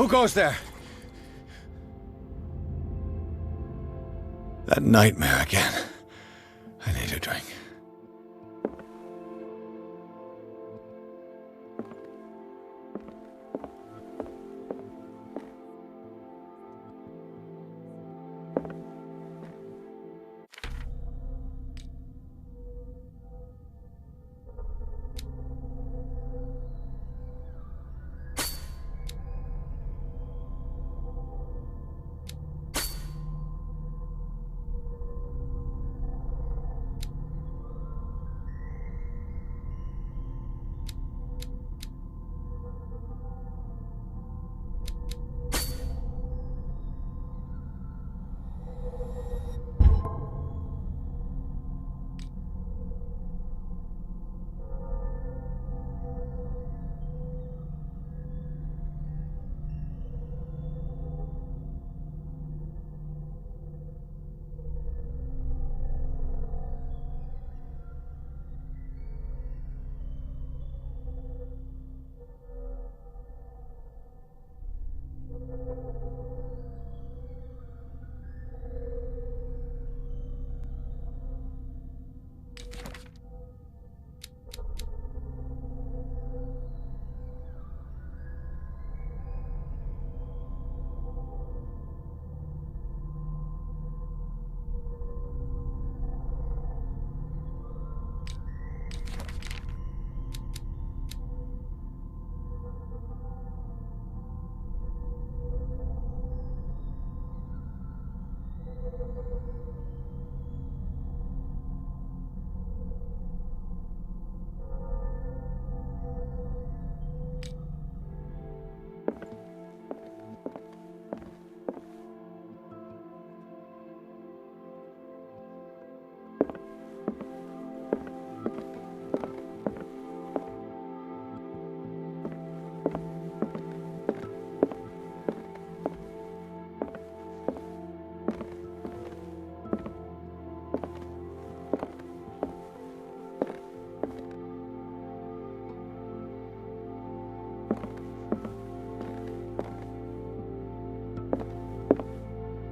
Who goes there? That nightmare again. I need a drink.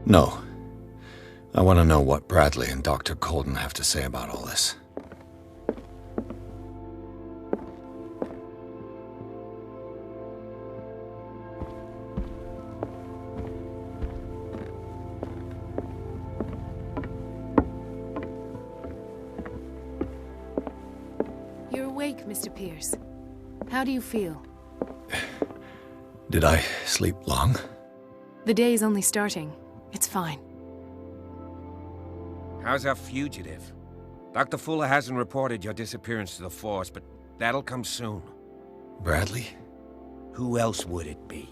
No. I want to know what Bradley and Dr. Colden have to say about all this. You're awake, Mr. Pierce. How do you feel? Did I sleep long? The day's only starting. It's fine. How's our fugitive? Dr. Fuller hasn't reported your disappearance to the Force, but that'll come soon. Bradley? Who else would it be?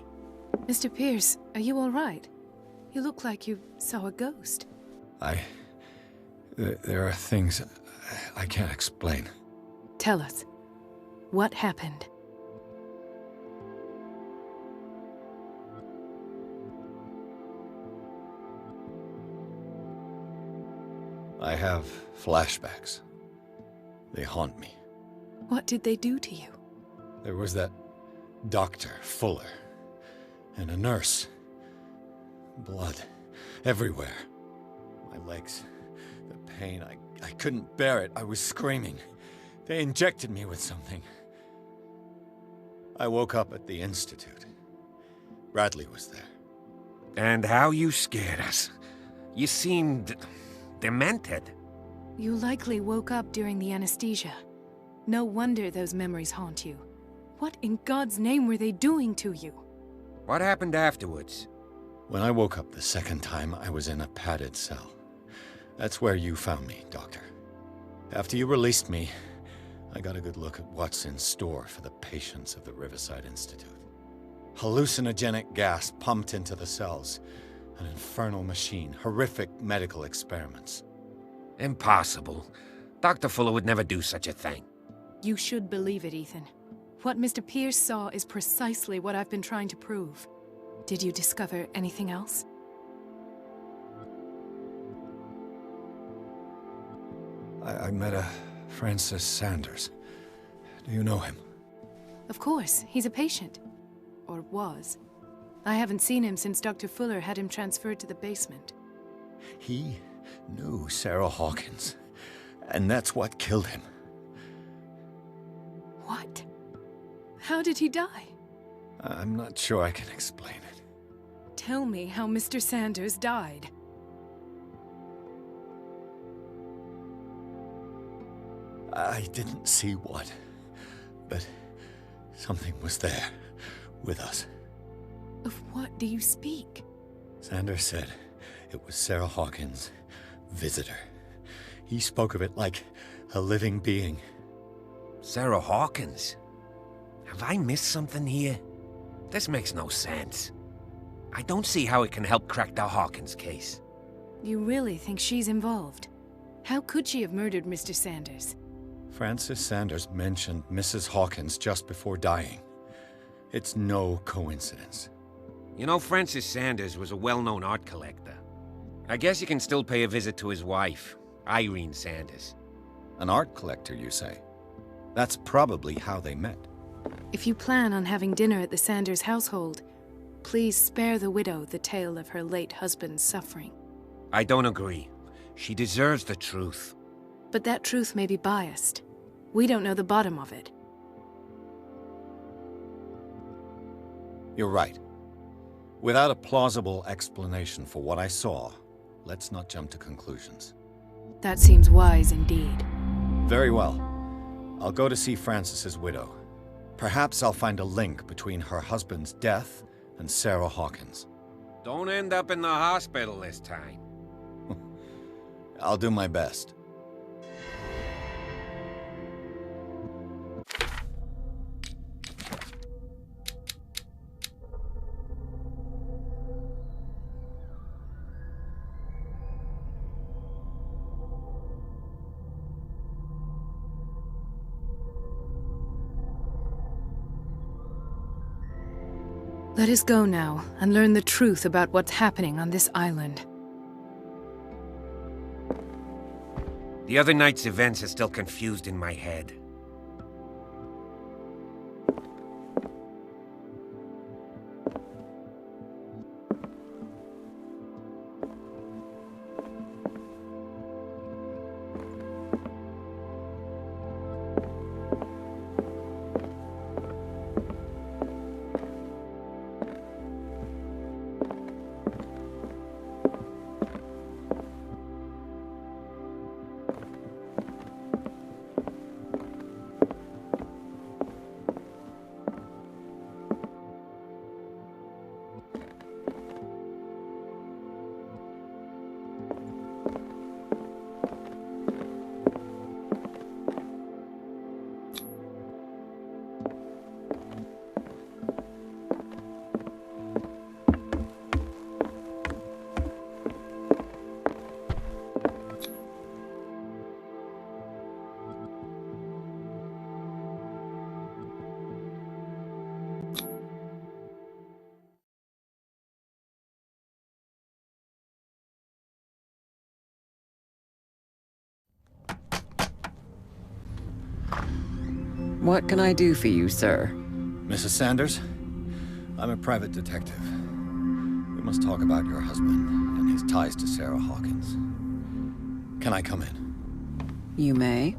Mr. Pierce, are you all right? You look like you saw a ghost. There are things I can't explain. Tell us. What happened? I have flashbacks. They haunt me. What did they do to you? There was that Dr. Fuller, and a nurse. Blood everywhere. My legs, the pain, I couldn't bear it. I was screaming. They injected me with something. I woke up at the Institute. Bradley was there. And how you scared us. You seemed demented. You likely woke up during the anesthesia. No wonder those memories haunt you. What in God's name were they doing to you? What happened afterwards? When I woke up the second time, I was in a padded cell. That's where you found me, Doctor. After you released me, I got a good look at what's in store for the patients of the Riverside Institute. Hallucinogenic gas pumped into the cells. An infernal machine, horrific medical experiments. Impossible. Dr. Fuller would never do such a thing. You should believe it, Ethan. What Mr. Pierce saw is precisely what I've been trying to prove. Did you discover anything else? I met a Francis Sanders. Do you know him? Of course, he's a patient. Or was. I haven't seen him since Dr. Fuller had him transferred to the basement. He knew Sarah Hawkins, and that's what killed him. What? How did he die? I'm not sure I can explain it. Tell me how Mr. Sanders died. I didn't see what, but something was there, with us. Of what do you speak? Sanders said it was Sarah Hawkins' visitor. He spoke of it like a living being. Sarah Hawkins? Have I missed something here? This makes no sense. I don't see how it can help crack the Hawkins case. You really think she's involved? How could she have murdered Mr. Sanders? Francis Sanders mentioned Mrs. Hawkins just before dying. It's no coincidence. You know, Francis Sanders was a well-known art collector. I guess you can still pay a visit to his wife, Irene Sanders. An art collector, you say? That's probably how they met. If you plan on having dinner at the Sanders household, please spare the widow the tale of her late husband's suffering. I don't agree. She deserves the truth. But that truth may be biased. We don't know the bottom of it. You're right. Without a plausible explanation for what I saw, let's not jump to conclusions. That seems wise indeed. Very well. I'll go to see Francis's widow. Perhaps I'll find a link between her husband's death and Sarah Hawkins. Don't end up in the hospital this time. I'll do my best. Let us go now and learn the truth about what's happening on this island. The other night's events are still confused in my head. What can I do for you, sir? Mrs. Sanders? I'm a private detective. We must talk about your husband and his ties to Sarah Hawkins. Can I come in? You may.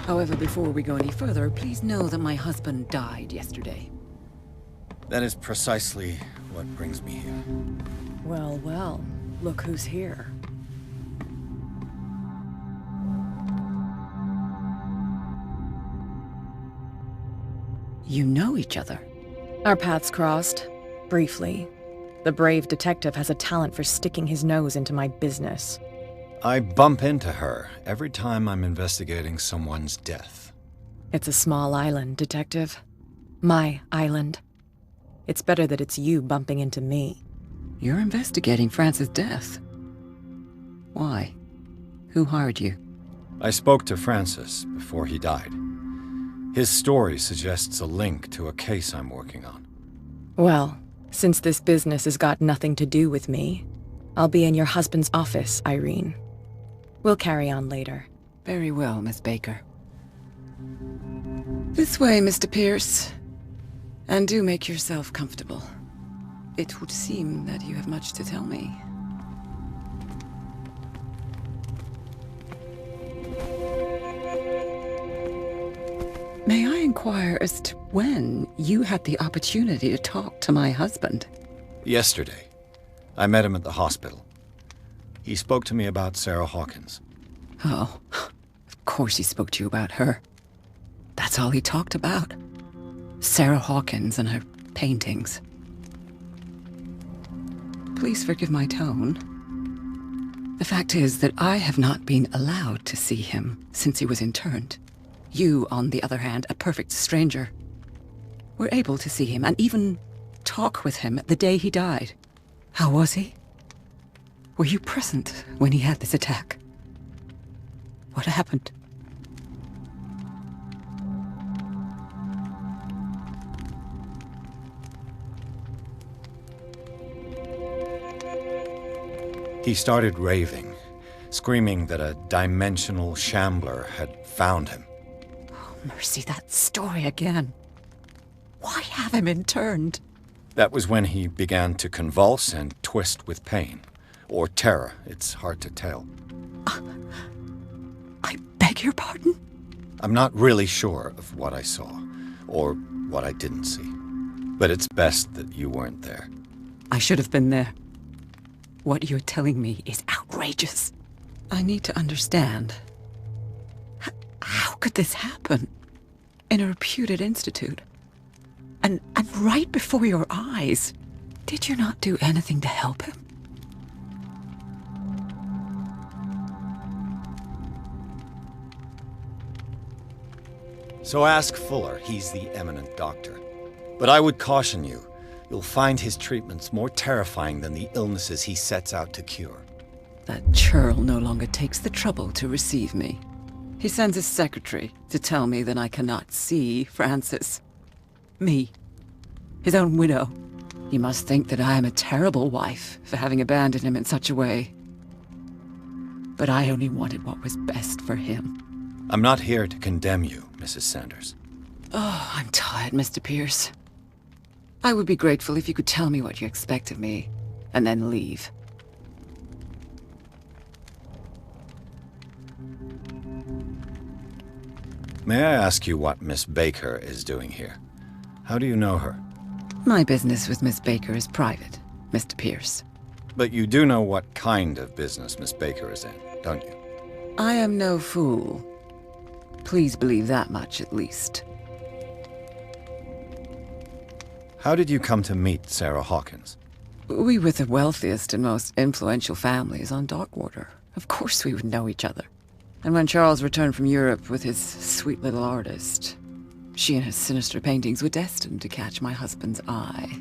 However, before we go any further, please know that my husband died yesterday. That is precisely what brings me here. Well, well, look who's here. You know each other. Our paths crossed, briefly. The brave detective has a talent for sticking his nose into my business. I bump into her every time I'm investigating someone's death. It's a small island, detective. My island. It's better that it's you bumping into me. You're investigating Francis' death. Why? Who hired you? I spoke to Francis before he died. His story suggests a link to a case I'm working on. Well, since this business has got nothing to do with me, I'll be in your husband's office, Irene. We'll carry on later. Very well, Miss Baker. This way, Mr. Pierce. And do make yourself comfortable. It would seem that you have much to tell me. May I inquire as to when you had the opportunity to talk to my husband? Yesterday. I met him at the hospital. He spoke to me about Sarah Hawkins. Oh, of course he spoke to you about her. That's all he talked about. Sarah Hawkins and her paintings. Please forgive my tone. The fact is that I have not been allowed to see him since he was interned. You, on the other hand, a perfect stranger, were able to see him and even talk with him the day he died. How was he? Were you present when he had this attack? What happened? He started raving, screaming that a dimensional shambler had found him. Oh, mercy, that story again. Why have him interned? That was when he began to convulse and twist with pain. Or terror, it's hard to tell. I beg your pardon? I'm not really sure of what I saw, or what I didn't see. But it's best that you weren't there. I should have been there. What you're telling me is outrageous. I need to understand. How could this happen? In a reputed institute? And right before your eyes? Did you not do anything to help him? So ask Fuller, he's the eminent doctor. But I would caution you, you'll find his treatments more terrifying than the illnesses he sets out to cure. That churl no longer takes the trouble to receive me. He sends his secretary to tell me that I cannot see Francis. Me. His own widow. He must think that I am a terrible wife for having abandoned him in such a way. But I only wanted what was best for him. I'm not here to condemn you, Mrs. Sanders. Oh, I'm tired, Mr. Pierce. I would be grateful if you could tell me what you expect of me, and then leave. May I ask you what Miss Baker is doing here? How do you know her? My business with Miss Baker is private, Mr. Pierce. But you do know what kind of business Miss Baker is in, don't you? I am no fool. Please believe that much, at least. How did you come to meet Sarah Hawkins? We were the wealthiest and most influential families on Darkwater. Of course we would know each other. And when Charles returned from Europe with his sweet little artist, she and her sinister paintings were destined to catch my husband's eye.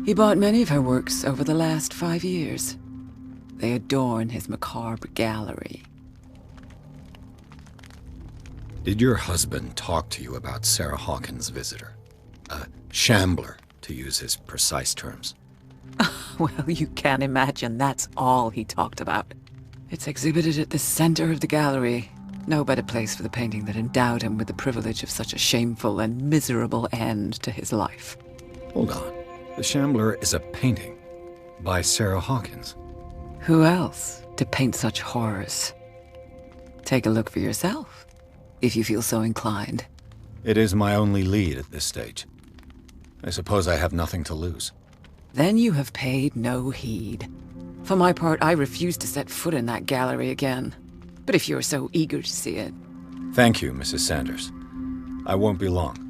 He bought many of her works over the last 5 years. They adorn his macabre gallery. Did your husband talk to you about Sarah Hawkins' visitor? A shambler, to use his precise terms. Well, you can imagine that's all he talked about. It's exhibited at the center of the gallery. No better place for the painting that endowed him with the privilege of such a shameful and miserable end to his life. Hold on. The Shambler is a painting by Sarah Hawkins. Who else to paint such horrors? Take a look for yourself, if you feel so inclined. It is my only lead at this stage. I suppose I have nothing to lose. Then you have paid no heed. For my part, I refuse to set foot in that gallery again. But if you're so eager to see it... Thank you, Mrs. Sanders. I won't be long.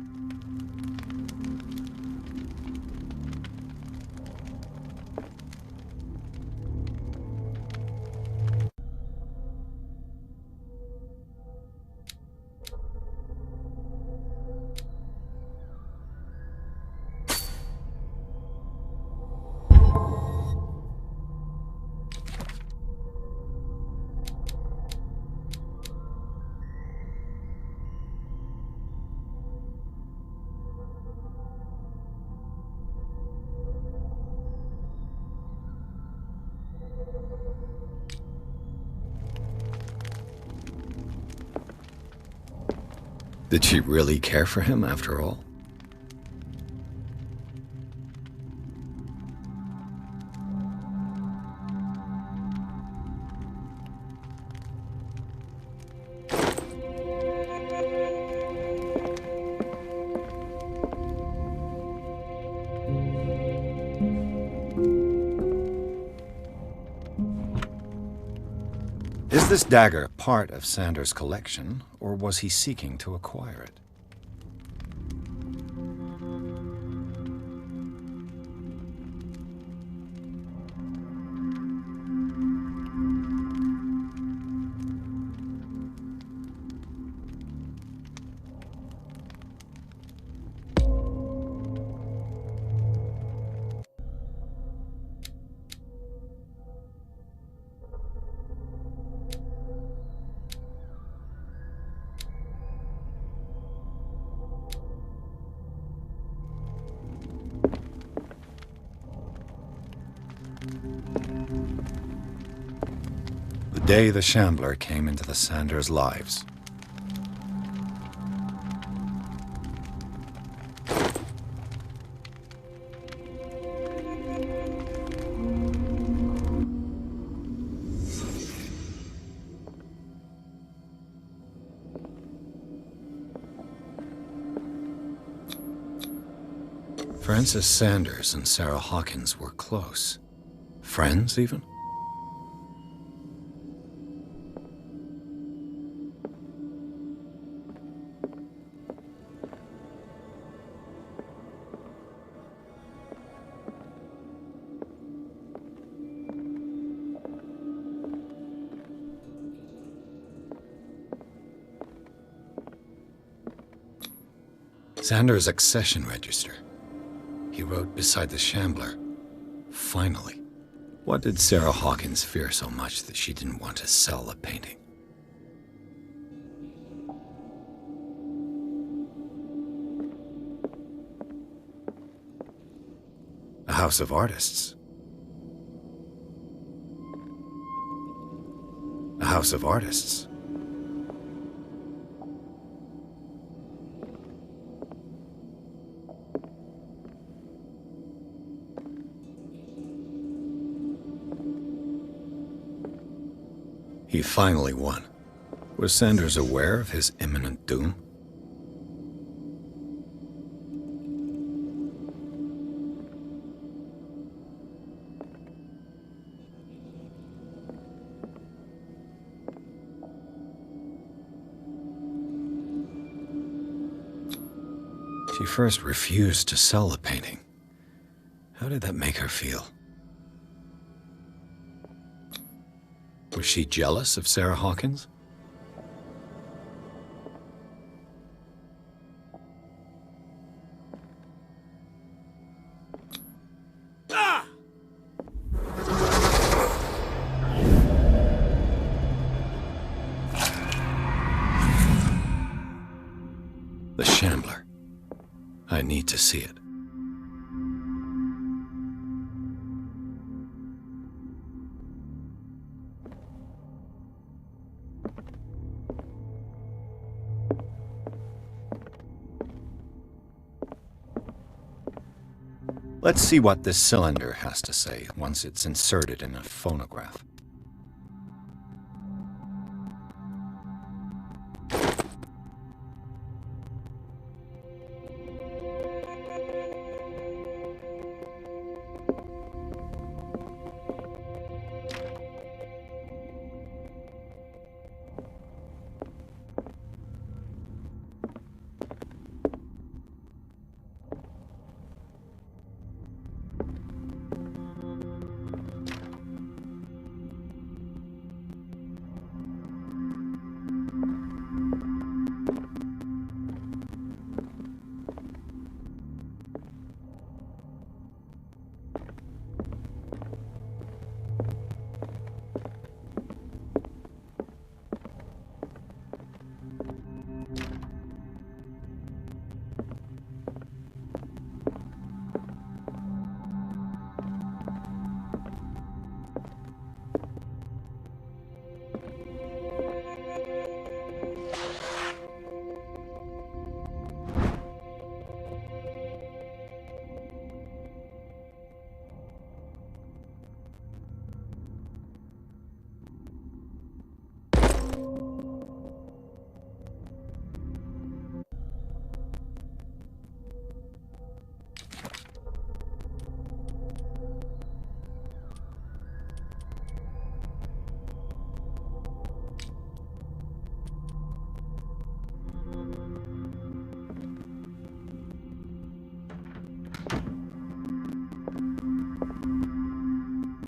Did she really care for him after all? Is this dagger part of Sanders' collection, or was he seeking to acquire it? The day the Shambler came into the Sanders' lives. Francis Sanders and Sarah Hawkins were close. Friends, even? Sanders' accession register. He wrote beside the Shambler, "Finally." What did Sarah Hawkins fear so much that she didn't want to sell the painting? A house of artists. A house of artists. He finally won. Was Sanders aware of his imminent doom? She first refused to sell the painting. How did that make her feel? Was she jealous of Sarah Hawkins? The Shambler. I need to see it. Let's see what this cylinder has to say once it's inserted in a phonograph.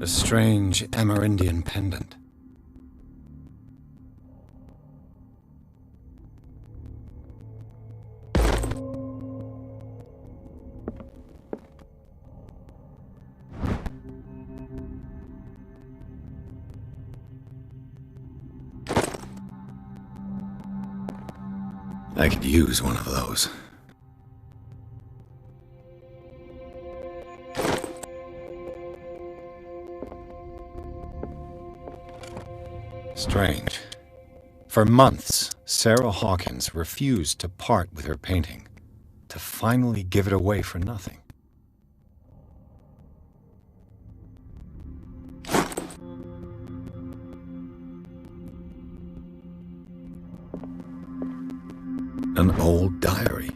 A strange Amerindian pendant. I could use one of those. Strange. For months, Sarah Hawkins refused to part with her painting, to finally give it away for nothing. An old diary.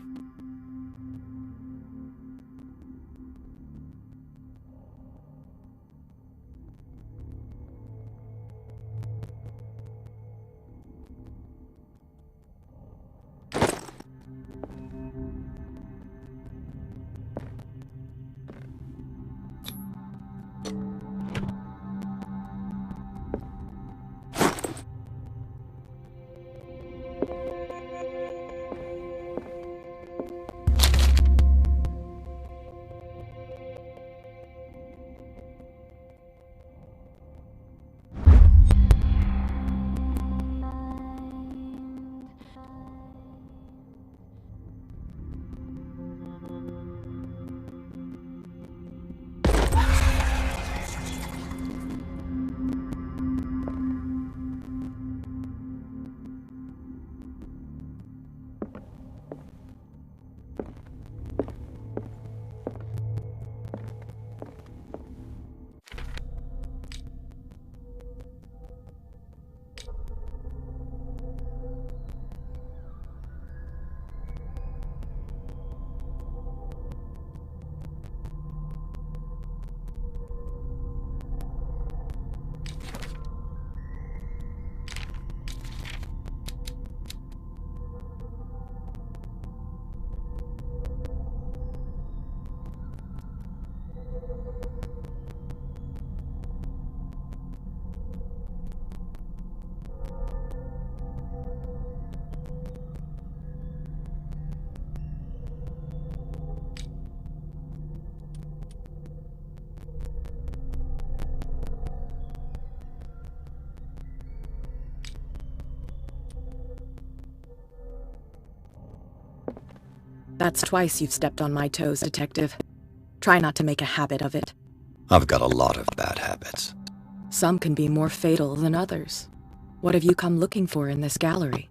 That's twice you've stepped on my toes, Detective. Try not to make a habit of it. I've got a lot of bad habits. Some can be more fatal than others. What have you come looking for in this gallery?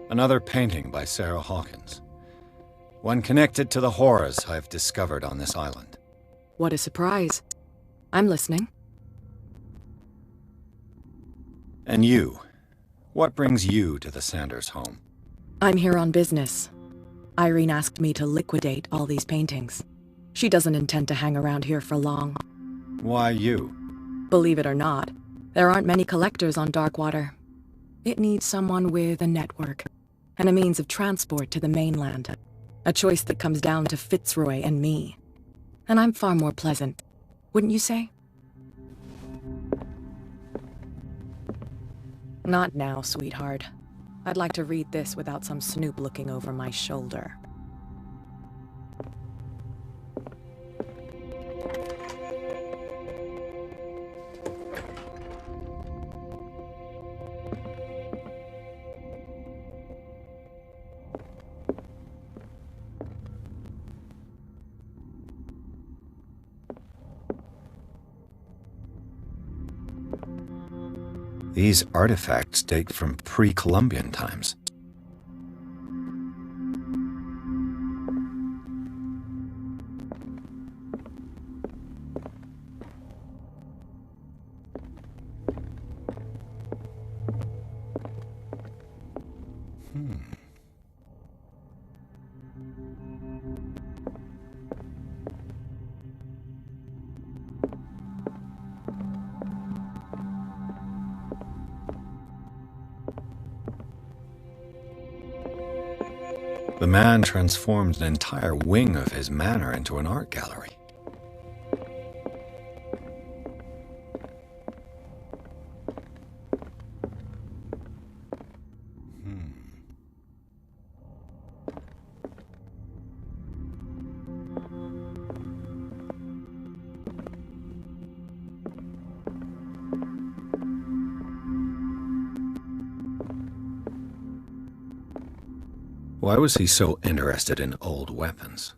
Another painting by Sarah Hawkins. One connected to the horrors I've discovered on this island. What a surprise. I'm listening. And you? What brings you to the Sanders home? I'm here on business. Irene asked me to liquidate all these paintings. She doesn't intend to hang around here for long. Why you? Believe it or not, there aren't many collectors on Darkwater. It needs someone with a network, and a means of transport to the mainland. A choice that comes down to Fitzroy and me. And I'm far more pleasant, wouldn't you say? Not now, sweetheart. I'd like to read this without some snoop looking over my shoulder. These artifacts date from pre-Columbian times. The man transformed an entire wing of his manor into an art gallery. Why was he so interested in old weapons?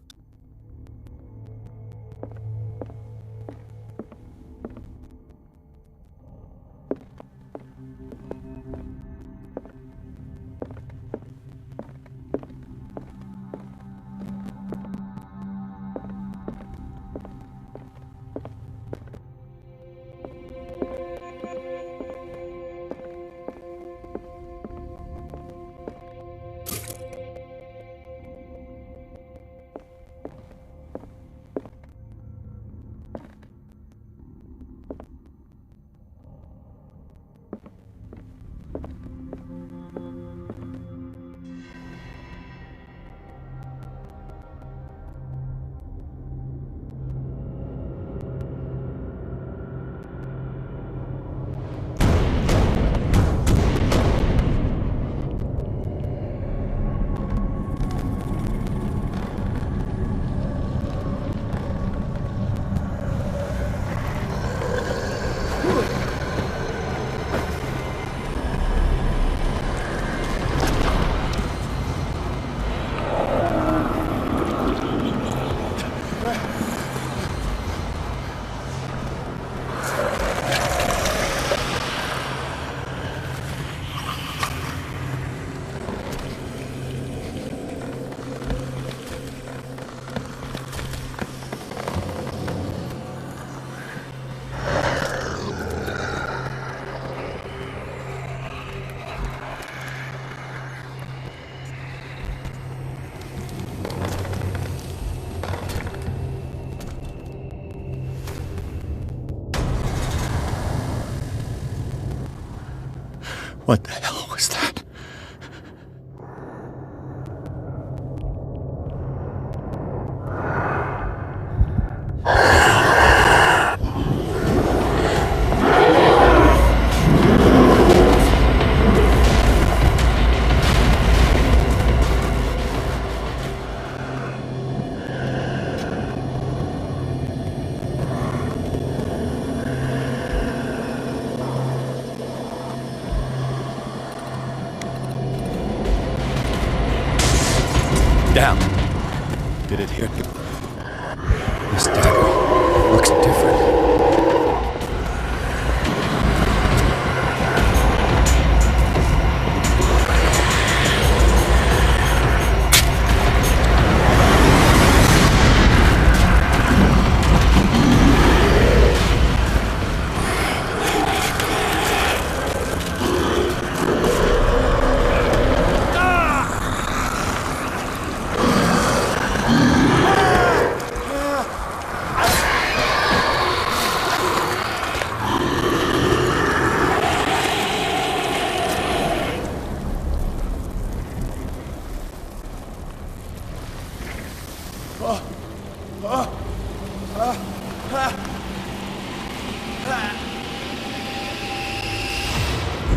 What the hell was that? Down. Did it hit you? This dagger looks different.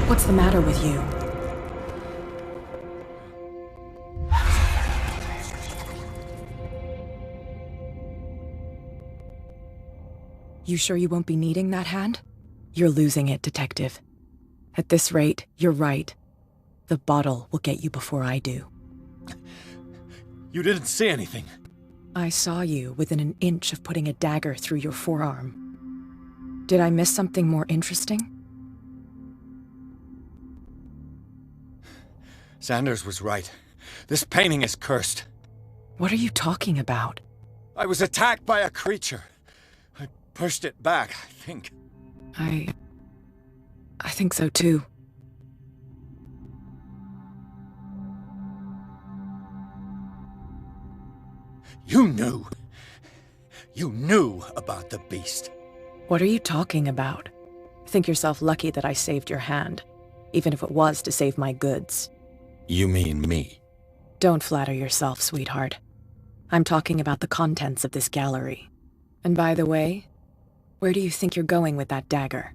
What's the matter with you? You sure you won't be needing that hand? You're losing it, Detective. At this rate, you're right. The bottle will get you before I do. You didn't see anything. I saw you within an inch of putting a dagger through your forearm. Did I miss something more interesting? Sanders was right. This painting is cursed. What are you talking about? I was attacked by a creature. I pushed it back, I think. I think so too. You knew. You knew about the beast. What are you talking about? Think yourself lucky that I saved your hand, even if it was to save my goods. You mean me? Don't flatter yourself, sweetheart. I'm talking about the contents of this gallery. And by the way, where do you think you're going with that dagger?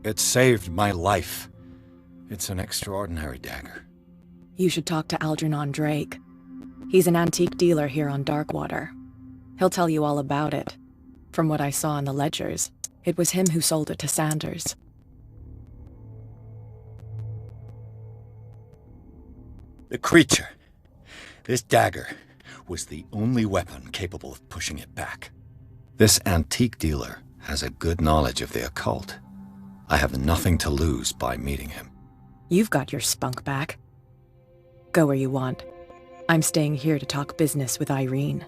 It saved my life. It's an extraordinary dagger. You should talk to Algernon Drake. He's an antique dealer here on Darkwater. He'll tell you all about it. From what I saw in the ledgers, it was him who sold it to Sanders. The creature. This dagger was the only weapon capable of pushing it back. This antique dealer has a good knowledge of the occult. I have nothing to lose by meeting him. You've got your spunk back. Go where you want. I'm staying here to talk business with Irene.